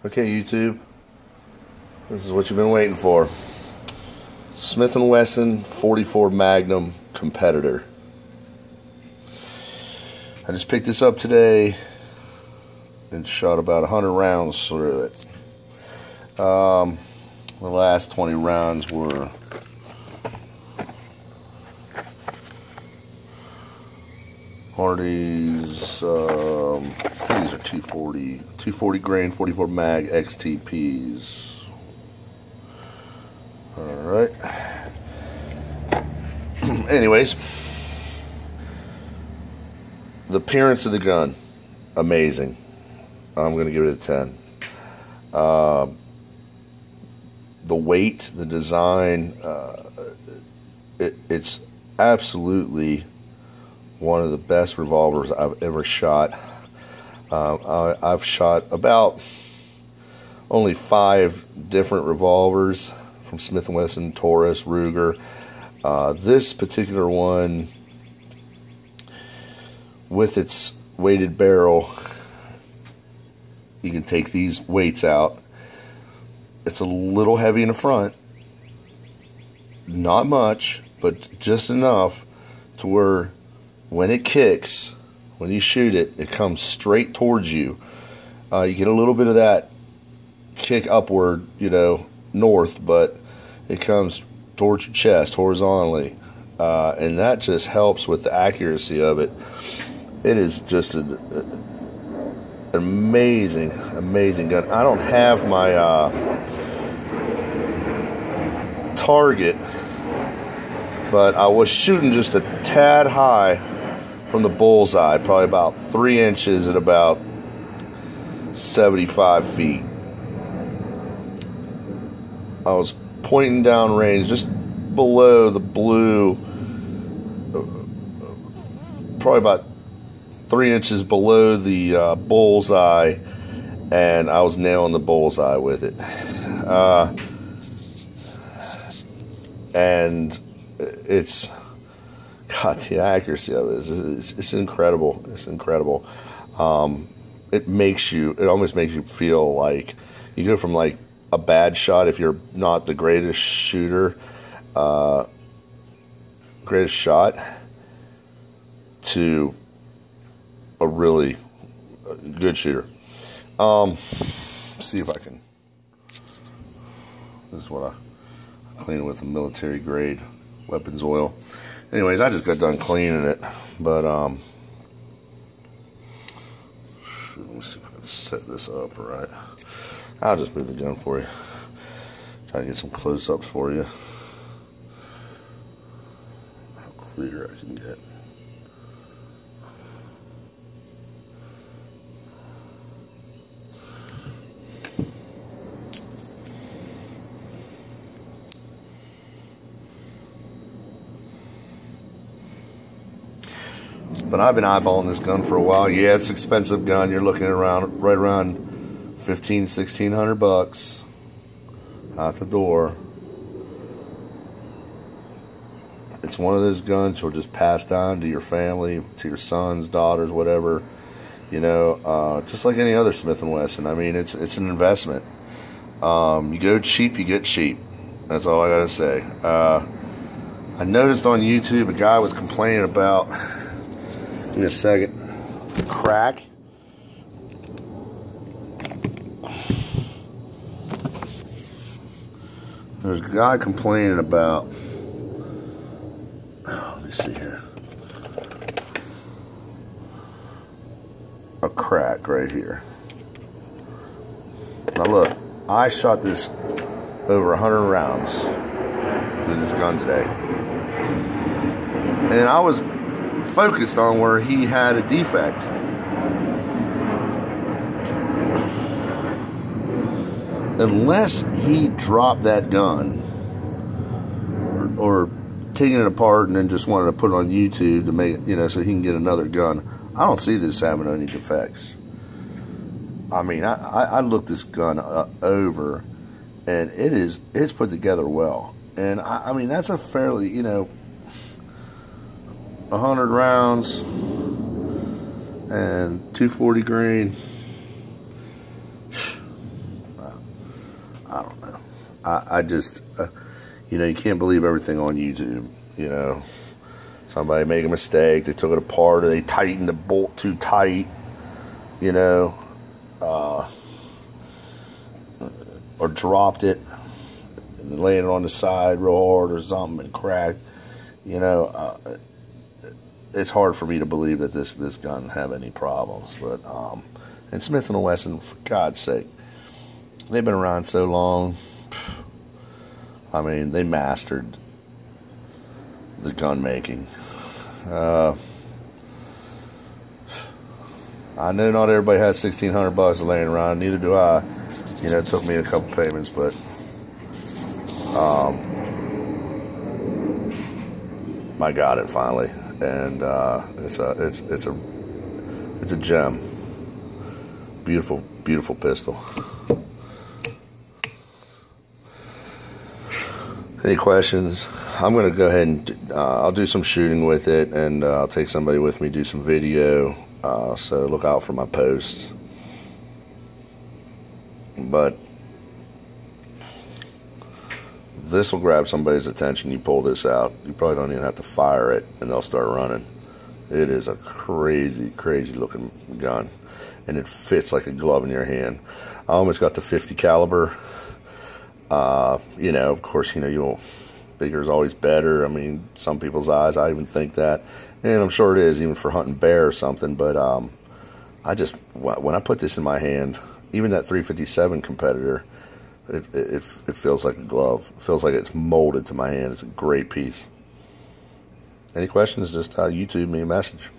Okay, YouTube, this is what you've been waiting for. Smith & Wesson 44 Magnum Competitor. I just picked this up today and shot about 100 rounds through it. The last 20 rounds were Hardy's, I think these are 240 grain 44 mag XTPs. Alright. Anyways, the appearance of the gun, amazing. I'm going to give it a 10. The weight, the design, it's absolutely one of the best revolvers I've ever shot. I've shot about only 5 different revolvers from Smith & Wesson, Taurus, Ruger. This particular one, with its weighted barrel, you can take these weights out. It's a little heavy in the front, not much, but just enough to where when it kicks, when you shoot it, it comes straight towards you. You get a little bit of that kick upward, north, but it comes towards your chest horizontally, and that just helps with the accuracy of it. It is just an amazing gun. I don't have my target, but I was shooting just a tad high from the bullseye, probably about 3 inches at about 75 feet. I was pointing down range just below the blue, probably about 3 inches below the bullseye, and I was nailing the bullseye with it. And it's, God, the accuracy of it it's incredible. It's incredible. It almost makes you feel like you go from like a bad shot, if you're not the greatest shooter, greatest shot, to a really good shooter. See if I can. This is what I clean with a military grade weapons oil. Anyways, I just got done cleaning it, but let me see if I can set this up right. I'll just move the gun for you. Try to get some close-ups for you. How clear I can get. But I've been eyeballing this gun for a while. Yeah, it's an expensive gun. You're looking at right around $1,500-$1,600 out the door. It's one of those guns you'll just pass down to your family, to your sons, daughters, whatever. Just like any other Smith & Wesson. I mean, it's an investment. You go cheap, you get cheap. That's all I gotta say. I noticed on YouTube a guy was complaining about, give me a second, crack. There's a guy complaining about, let me see here, a crack right here. Now look, I shot this over 100 rounds through this gun today, and I was focused on where he had a defect. Unless he dropped that gun or taking it apart and then just wanted to put it on YouTube to make it, so he can get another gun, I don't see this having any defects. I mean, I looked this gun over, and it's put together well. And I mean, that's a fairly, 100 rounds and 240 grain. I just, you know, you can't believe everything on YouTube. You know, somebody make a mistake, they took it apart, or they tightened the bolt too tight, you know, or dropped it and laying it on the side real hard or something and cracked. You know, it's hard for me to believe that this gun have any problems. But and Smith & Wesson, for God's sake, they've been around so long. I mean, they mastered the gun making. I know not everybody has $1,600 laying around. Neither do I. You know, it took me a couple payments, but I got it finally, and it's a gem. Beautiful, beautiful pistol. Any questions? I'm going to go ahead and I'll do some shooting with it, and I'll take somebody with me, do some video. So look out for my posts. But this will grab somebody's attention. You pull this out, you probably don't even have to fire it, and they'll start running. It is a crazy, crazy looking gun, and it fits like a glove in your hand. I almost got the 50 caliber. You know, of course, you know, bigger is always better. I mean, some people's eyes, I even think that, and I'm sure it is, even for hunting bear or something. But I just, when I put this in my hand, even that 357 competitor, it feels like a glove. It feels like it's molded to my hand. It's a great piece. Any questions, just YouTube me a message.